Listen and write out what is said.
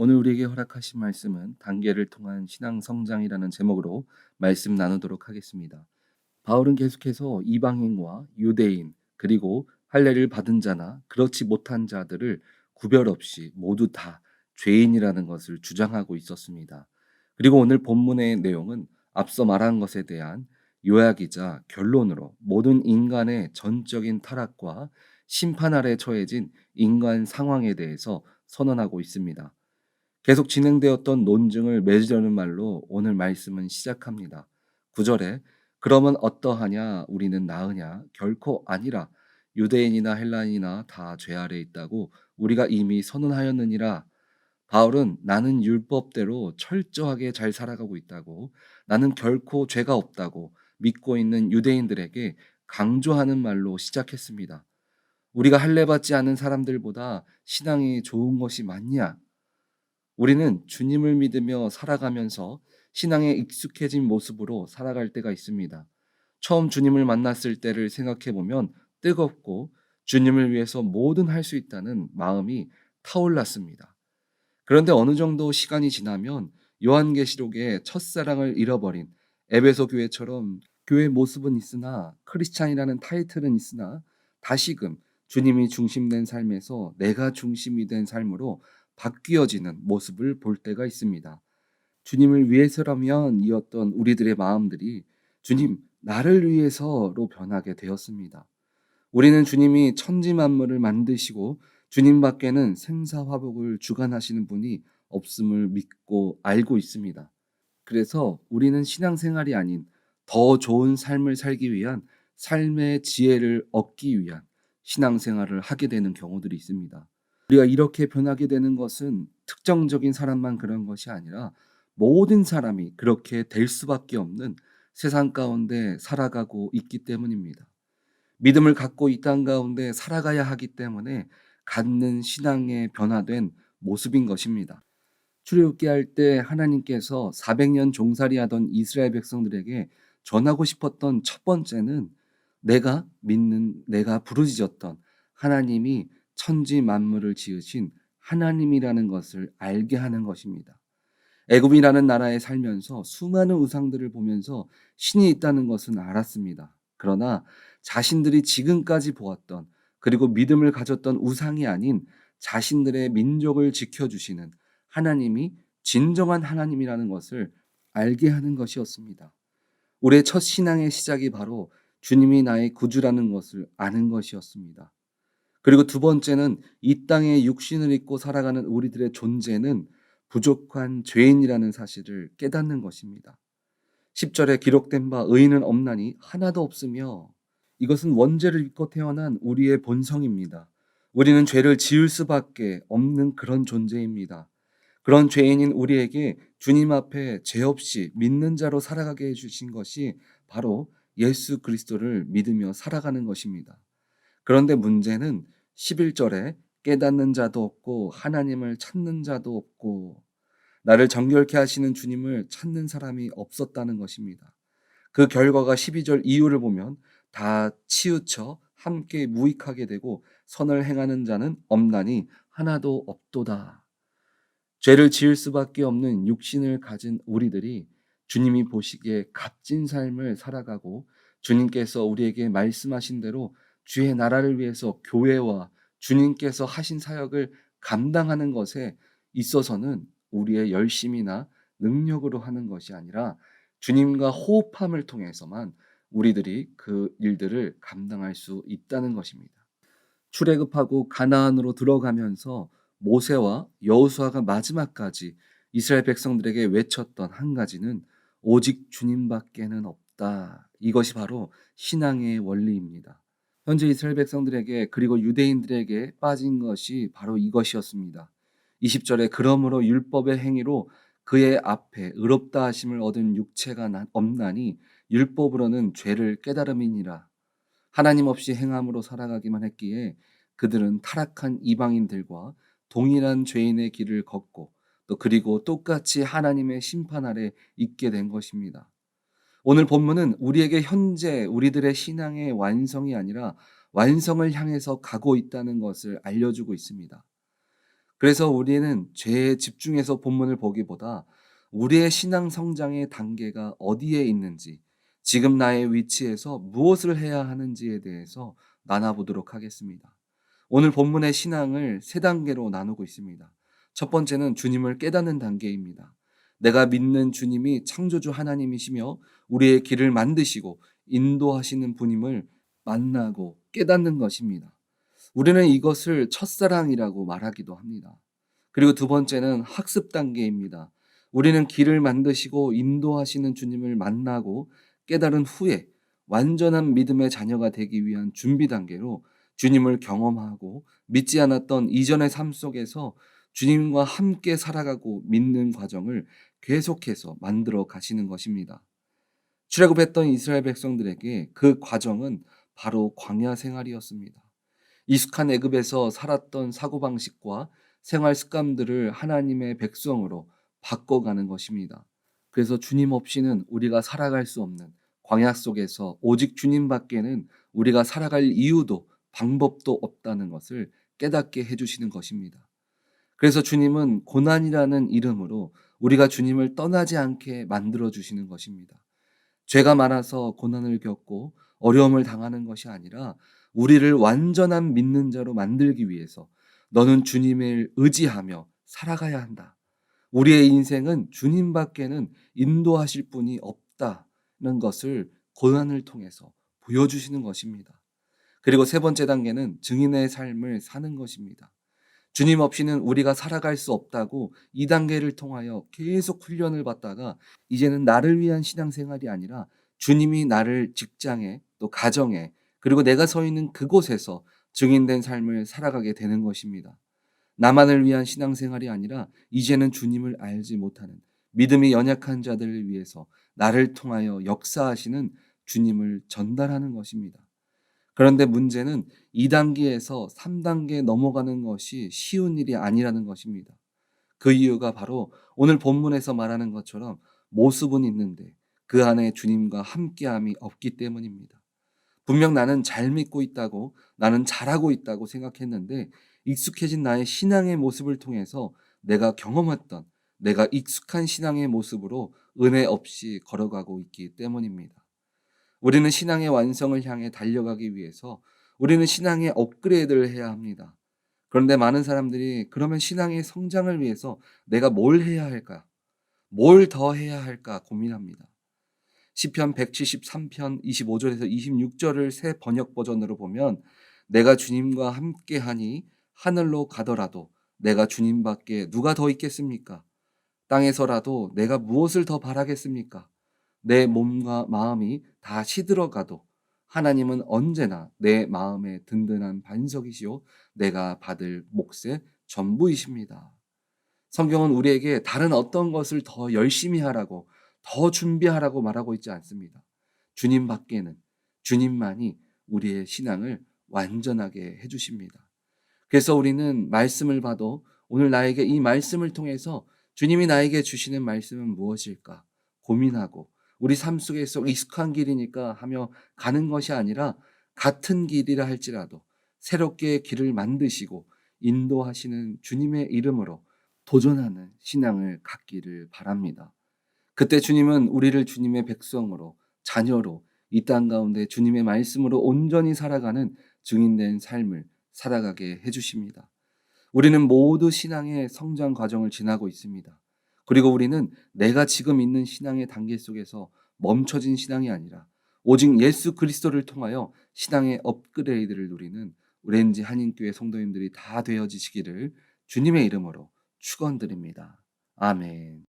오늘 우리에게 허락하신 말씀은 단계를 통한 신앙 성장이라는 제목으로 말씀 나누도록 하겠습니다. 바울은 계속해서 이방인과 유대인 그리고 할례를 받은 자나 그렇지 못한 자들을 구별 없이 모두 다 죄인이라는 것을 주장하고 있었습니다. 그리고 오늘 본문의 내용은 앞서 말한 것에 대한 요약이자 결론으로 모든 인간의 전적인 타락과 심판 아래 처해진 인간 상황에 대해서 선언하고 있습니다. 계속 진행되었던 논증을 맺으려는 말로 오늘 말씀은 시작합니다. 9절에 그러면 어떠하냐 우리는 나으냐 결코 아니라 유대인이나 헬라인이나 다 죄 아래 있다고 우리가 이미 선언하였느니라. 바울은 나는 율법대로 철저하게 잘 살아가고 있다고, 나는 결코 죄가 없다고 믿고 있는 유대인들에게 강조하는 말로 시작했습니다. 우리가 할례 받지 않은 사람들보다 신앙이 좋은 것이 맞냐? 우리는 주님을 믿으며 살아가면서 신앙에 익숙해진 모습으로 살아갈 때가 있습니다. 처음 주님을 만났을 때를 생각해 보면 뜨겁고 주님을 위해서 뭐든 할 수 있다는 마음이 타올랐습니다. 그런데 어느 정도 시간이 지나면 요한계시록의 첫사랑을 잃어버린 에베소 교회처럼 교회 모습은 있으나 크리스찬이라는 타이틀은 있으나 다시금 주님이 중심된 삶에서 내가 중심이 된 삶으로 바뀌어지는 모습을 볼 때가 있습니다. 주님을 위해서라면 이었던 우리들의 마음들이 주님, 나를 위해서로 변하게 되었습니다. 우리는 주님이 천지 만물을 만드시고 주님밖에는 생사화복을 주관하시는 분이 없음을 믿고 알고 있습니다. 그래서 우리는 신앙생활이 아닌 더 좋은 삶을 살기 위한 삶의 지혜를 얻기 위한 신앙생활을 하게 되는 경우들이 있습니다. 우리가 이렇게 변하게 되는 것은 특정적인 사람만 그런 것이 아니라 모든 사람이 그렇게 될 수밖에 없는 세상 가운데 살아가고 있기 때문입니다. 믿음을 갖고 이 땅 가운데 살아가야 하기 때문에 갖는 신앙의 변화된 모습인 것입니다. 출애굽기 할 때 하나님께서 400년 종살이하던 이스라엘 백성들에게 전하고 싶었던 첫 번째는 내가 믿는, 내가 부르짖었던 하나님이 천지 만물을 지으신 하나님이라는 것을 알게 하는 것입니다. 애굽이라는 나라에 살면서 수많은 우상들을 보면서 신이 있다는 것은 알았습니다. 그러나 자신들이 지금까지 보았던, 그리고 믿음을 가졌던 우상이 아닌 자신들의 민족을 지켜주시는 하나님이 진정한 하나님이라는 것을 알게 하는 것이었습니다. 우리의 첫 신앙의 시작이 바로 주님이 나의 구주라는 것을 아는 것이었습니다. 그리고 두 번째는 이 땅에 육신을 입고 살아가는 우리들의 존재는 부족한 죄인이라는 사실을 깨닫는 것입니다. 10절에 기록된 바 의인은 없나니 하나도 없으며, 이것은 원죄를 입고 태어난 우리의 본성입니다. 우리는 죄를 지을 수밖에 없는 그런 존재입니다. 그런 죄인인 우리에게 주님 앞에 죄 없이 믿는 자로 살아가게 해주신 것이 바로 예수 그리스도를 믿으며 살아가는 것입니다. 그런데 문제는 11절에 깨닫는 자도 없고 하나님을 찾는 자도 없고, 나를 정결케 하시는 주님을 찾는 사람이 없었다는 것입니다. 그 결과가 12절 이후를 보면 다 치우쳐 함께 무익하게 되고 선을 행하는 자는 없나니 하나도 없도다. 죄를 지을 수밖에 없는 육신을 가진 우리들이 주님이 보시기에 값진 삶을 살아가고 주님께서 우리에게 말씀하신 대로 주의 나라를 위해서 교회와 주님께서 하신 사역을 감당하는 것에 있어서는 우리의 열심이나 능력으로 하는 것이 아니라 주님과 호흡함을 통해서만 우리들이 그 일들을 감당할 수 있다는 것입니다. 출애굽하고 가나안으로 들어가면서 모세와 여호수아가 마지막까지 이스라엘 백성들에게 외쳤던 한 가지는 오직 주님밖에는 없다. 이것이 바로 신앙의 원리입니다. 현재 이스라엘 백성들에게 그리고 유대인들에게 빠진 것이 바로 이것이었습니다. 20절에 그러므로 율법의 행위로 그의 앞에 의롭다 하심을 얻은 육체가 없나니 율법으로는 죄를 깨달음이니라. 하나님 없이 행함으로 살아가기만 했기에 그들은 타락한 이방인들과 동일한 죄인의 길을 걷고 또 그리고 똑같이 하나님의 심판 아래 있게 된 것입니다. 오늘 본문은 우리에게 현재 우리들의 신앙의 완성이 아니라 완성을 향해서 가고 있다는 것을 알려주고 있습니다. 그래서 우리는 죄에 집중해서 본문을 보기보다 우리의 신앙 성장의 단계가 어디에 있는지, 지금 나의 위치에서 무엇을 해야 하는지에 대해서 나눠보도록 하겠습니다. 오늘 본문의 신앙을 세 단계로 나누고 있습니다. 첫 번째는 주님을 깨닫는 단계입니다. 내가 믿는 주님이 창조주 하나님이시며 우리의 길을 만드시고 인도하시는 분임을 만나고 깨닫는 것입니다. 우리는 이것을 첫사랑이라고 말하기도 합니다. 그리고 두 번째는 학습 단계입니다. 우리는 길을 만드시고 인도하시는 주님을 만나고 깨달은 후에 완전한 믿음의 자녀가 되기 위한 준비 단계로 주님을 경험하고 믿지 않았던 이전의 삶 속에서 주님과 함께 살아가고 믿는 과정을 계속해서 만들어 가시는 것입니다. 출애굽했던 이스라엘 백성들에게 그 과정은 바로 광야 생활이었습니다. 익숙한 애굽에서 살았던 사고방식과 생활 습관들을 하나님의 백성으로 바꿔가는 것입니다. 그래서 주님 없이는 우리가 살아갈 수 없는 광야 속에서 오직 주님밖에는 우리가 살아갈 이유도 방법도 없다는 것을 깨닫게 해주시는 것입니다. 그래서 주님은 고난이라는 이름으로 우리가 주님을 떠나지 않게 만들어 주시는 것입니다. 죄가 많아서 고난을 겪고 어려움을 당하는 것이 아니라 우리를 완전한 믿는 자로 만들기 위해서 너는 주님을 의지하며 살아가야 한다. 우리의 인생은 주님밖에는 인도하실 분이 없다는 것을 고난을 통해서 보여주시는 것입니다. 그리고 세 번째 단계는 증인의 삶을 사는 것입니다. 주님 없이는 우리가 살아갈 수 없다고 이 단계를 통하여 계속 훈련을 받다가 이제는 나를 위한 신앙생활이 아니라 주님이 나를 직장에 또 가정에 그리고 내가 서 있는 그곳에서 증인된 삶을 살아가게 되는 것입니다. 나만을 위한 신앙생활이 아니라 이제는 주님을 알지 못하는 믿음이 연약한 자들을 위해서 나를 통하여 역사하시는 주님을 전달하는 것입니다. 그런데 문제는 2단계에서 3단계에 넘어가는 것이 쉬운 일이 아니라는 것입니다. 그 이유가 바로 오늘 본문에서 말하는 것처럼 모습은 있는데 그 안에 주님과 함께함이 없기 때문입니다. 분명 나는 잘 믿고 있다고, 나는 잘하고 있다고 생각했는데 익숙해진 나의 신앙의 모습을 통해서 내가 경험했던 내가 익숙한 신앙의 모습으로 은혜 없이 걸어가고 있기 때문입니다. 우리는 신앙의 완성을 향해 달려가기 위해서 우리는 신앙의 업그레이드를 해야 합니다. 그런데 많은 사람들이 그러면 신앙의 성장을 위해서 내가 뭘 해야 할까? 뭘 더 해야 할까 고민합니다. 시편 173편 25절에서 26절을 새 번역 버전으로 보면 내가 주님과 함께하니 하늘로 가더라도 내가 주님밖에 누가 더 있겠습니까? 땅에서라도 내가 무엇을 더 바라겠습니까? 내 몸과 마음이 다 시들어가도 하나님은 언제나 내 마음의 든든한 반석이시요 내가 받을 몫의 전부이십니다. 성경은 우리에게 다른 어떤 것을 더 열심히 하라고 더 준비하라고 말하고 있지 않습니다. 주님 밖에는 주님만이 우리의 신앙을 완전하게 해주십니다. 그래서 우리는 말씀을 봐도 오늘 나에게 이 말씀을 통해서 주님이 나에게 주시는 말씀은 무엇일까 고민하고 우리 삶 속에서 익숙한 길이니까 하며 가는 것이 아니라 같은 길이라 할지라도 새롭게 길을 만드시고 인도하시는 주님의 이름으로 도전하는 신앙을 갖기를 바랍니다. 그때 주님은 우리를 주님의 백성으로 자녀로 이 땅 가운데 주님의 말씀으로 온전히 살아가는 증인된 삶을 살아가게 해주십니다. 우리는 모두 신앙의 성장 과정을 지나고 있습니다. 그리고 우리는 내가 지금 있는 신앙의 단계 속에서 멈춰진 신앙이 아니라 오직 예수 그리스도를 통하여 신앙의 업그레이드를 누리는 오렌지 한인교회 성도님들이 다 되어지시기를 주님의 이름으로 축원드립니다. 아멘.